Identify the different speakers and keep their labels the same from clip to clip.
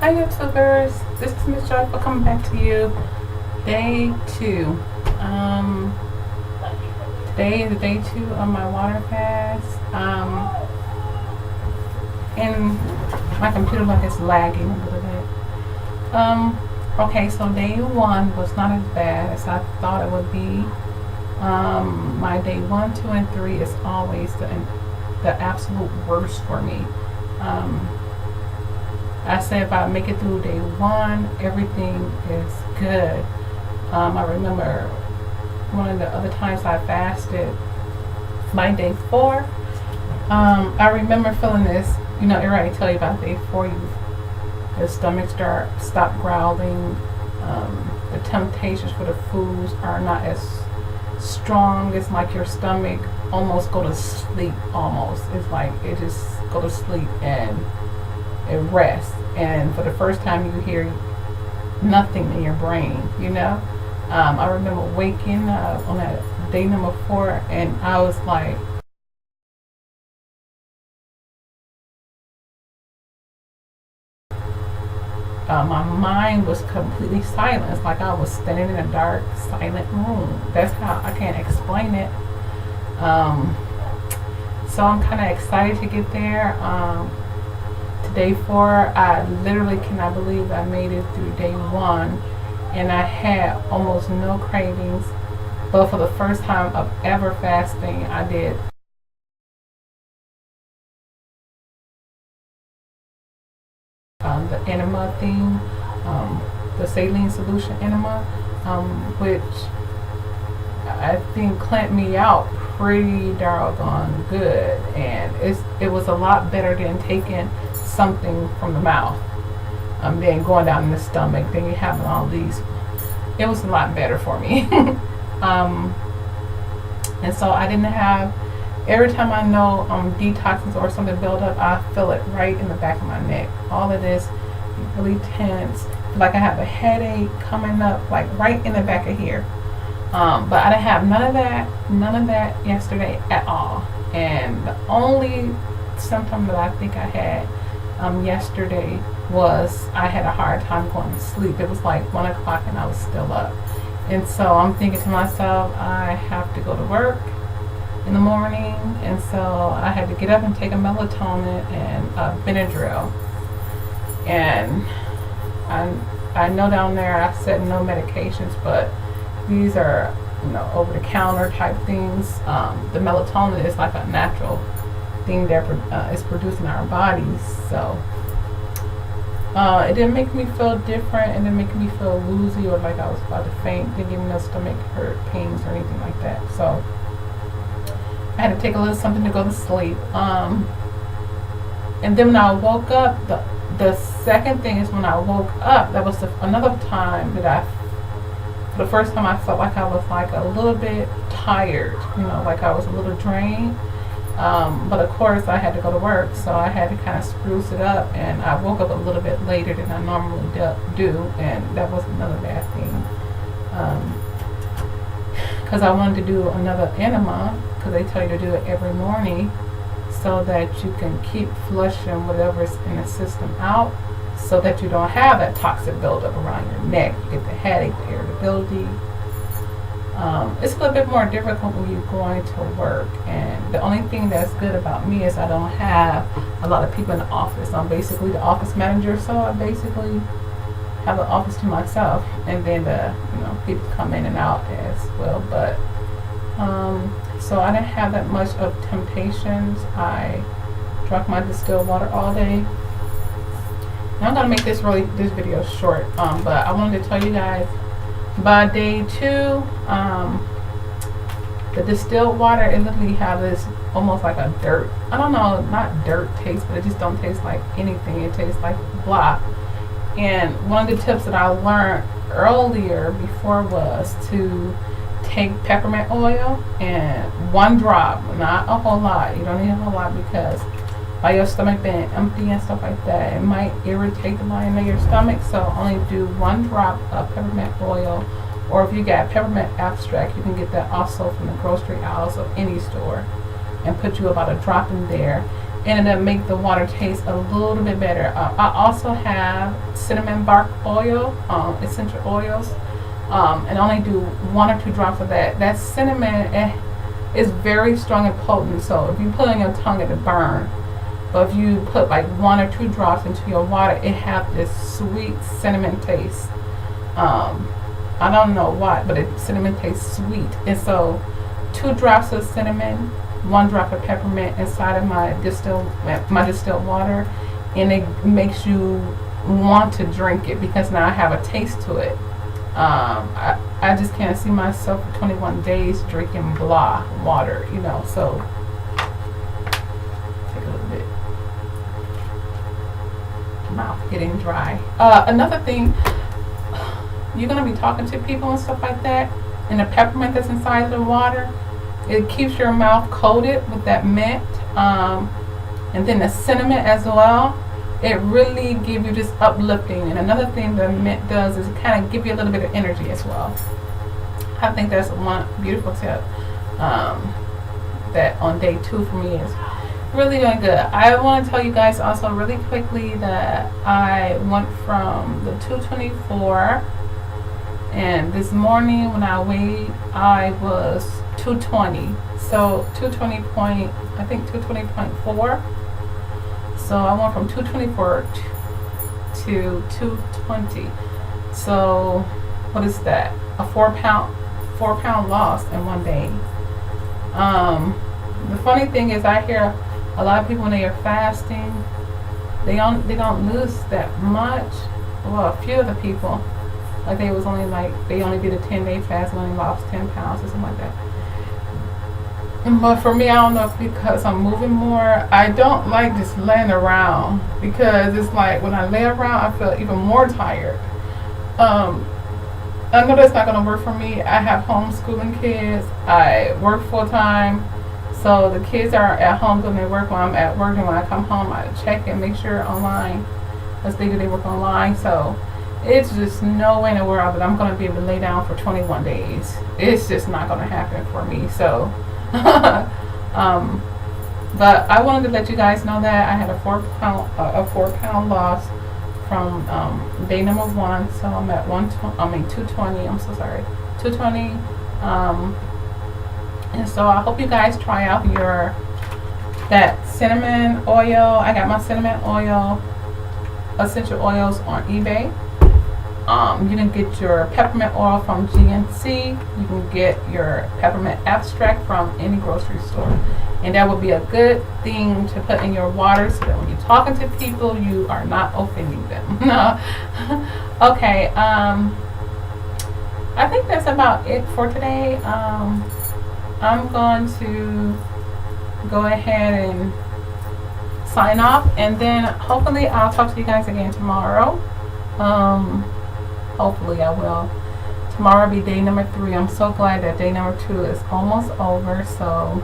Speaker 1: Hi YouTubers, this is Miss Joyful coming back to you. Day 2. Today is day 2 of my water fast. And my computer like is lagging a little bit. Okay, so day 1 was not as bad as I thought it would be. My day 1, 2, and 3 is always the absolute worst for me. I said if I make it through day 1, everything is good. I remember one of the other times I fasted, my day 4, I remember feeling this, everybody tell you about day 4, your stomach stop growling, the temptations for the foods are not as strong. It's like your stomach almost go to sleep almost. It's like it just go to sleep and it rests, and for the first time you hear nothing in your brain. I remember waking up on that day number 4, and I was like, my mind was completely silent. It's like I was standing in a dark, silent room. That's how I can't explain it. So I'm kind of excited to get there. Day 4, I literally cannot believe I made it through day 1, and I had almost no cravings. But for the first time of ever fasting, I did the enema thing, the saline solution enema, which I think cleansed me out pretty doggone good, and it was a lot better than taking something from the mouth, then going down in the stomach, then you having all these. It was a lot better for me. And so I didn't have, every time I know detoxing or something build up, I feel it right in the back of my neck. All of this really tense, like I have a headache coming up like right in the back of here. But I didn't have none of that yesterday at all. And the only symptom that I think I had yesterday was I had a hard time going to sleep. It was like 1 o'clock and I was still up. And so I'm thinking to myself, I have to go to work in the morning. And so I had to get up and take a melatonin and a Benadryl. And I know down there I said no medications, but these are over the counter type things. The melatonin is like a natural thing that is produced in our bodies, so it didn't make me feel different. It didn't make me feel woozy or like I was about to faint. It didn't give me no stomach hurt, pains, or anything like that. So I had to take a little something to go to sleep. And then when I woke up, the second thing is when I woke up, that was another time that for the first time I felt like I was like a little bit tired, like I was a little drained. But of course I had to go to work, so I had to kind of spruce it up, and I woke up a little bit later than I normally do, and that was another bad thing. Because I wanted to do another enema, because they tell you to do it every morning, so that you can keep flushing whatever's in the system out, so that you don't have that toxic buildup around your neck. You get the headache, the irritability. It's a little bit more difficult when you're going to work, and the only thing that's good about me is I don't have a lot of people in the office. I'm basically the office manager, so I basically have an office to myself, and then the people come in and out as well. But so I didn't have that much of temptations. I drank my distilled water all day. Now I'm gonna make this video short, but I wanted to tell you guys, by day 2, the distilled water, it literally have this almost like a dirt, I don't know, not dirt taste, but it just don't taste like anything. It tastes like blah. And one of the tips that I learned earlier before was to take peppermint oil, and 1 drop, not a whole lot. You don't need a whole lot, because by your stomach being empty and stuff like that, it might irritate the lining of your stomach. So only do 1 drop of peppermint oil, or if you got peppermint abstract, you can get that also from the grocery aisles of any store, and put you about a drop in there. and it'll make the water taste a little bit better. I also have cinnamon bark oil, essential oils, and only do 1 or 2 drops of that. That cinnamon is very strong and potent, so if you put it on your tongue, it'll burn. But if you put like 1 or 2 drops into your water, it have this sweet cinnamon taste. I don't know why, but cinnamon tastes sweet. And so 2 drops of cinnamon, 1 drop of peppermint inside of my distilled water, and it makes you want to drink it because now I have a taste to it. I just can't see myself for 21 days drinking blah water, you know, so take a little bit. Mouth getting dry. Another thing, you're going to be talking to people and stuff like that, and the peppermint that's inside of the water, it keeps your mouth coated with that mint, and then the cinnamon as well. It really gives you this uplifting. And another thing the mint does is kind of give you a little bit of energy as well. I think that's one beautiful tip that on day 2 for me is really doing good. I want to tell you guys also really quickly that I went from the 224, and this morning when I weighed, I was 220. So 220.4. So I went from 224 to 220. So what is that? A 4 pound loss in one day. The funny thing is, I hear a lot of people when they are fasting, they don't lose that much. Well, a few of the people, like they only did a 10-day fast and only lost 10 pounds or something like that. But for me, I don't know if because I'm moving more, I don't like just laying around, because it's like when I lay around, I feel even more tired. I know that's not going to work for me. I have homeschooling kids. I work full time. So the kids are at home doing their work while I'm at work, and when I come home, I check and make sure online, as they do their work online. So it's just no way in the world that I'm going to be able to lay down for 21 days. It's just not going to happen for me. So but I wanted to let you guys know that I had a 4 pound loss from day number 1. So I'm at 220. I'm so sorry, 220. And so I hope you guys try out that cinnamon oil. I got my cinnamon oil essential oils on eBay. You can get your peppermint oil from GNC. You can get your peppermint extract from any grocery store. And that would be a good thing to put in your water so that when you're talking to people, you are not offending them. Okay, I think that's about it for today. I'm going to go ahead and sign off, and then hopefully I'll talk to you guys again tomorrow. Hopefully I will. Tomorrow will be day number 3. I'm so glad that day number 2 is almost over. So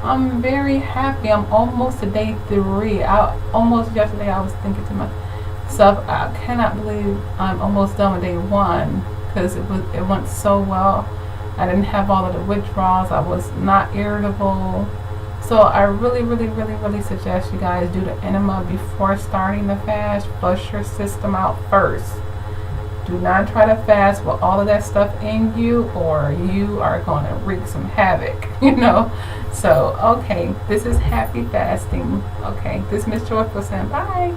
Speaker 1: I'm very happy. I'm almost to day 3. Yesterday I was thinking to myself, I cannot believe I'm almost done with day 1, because it went so well. I didn't have all of the withdrawals. I was not irritable. So I really, really, really, really suggest you guys do the enema before starting the fast. Flush your system out first. Do not try to fast with all of that stuff in you, or you are going to wreak some havoc, you know. So, okay, this is happy fasting. Okay, this is Miss Joyful saying bye.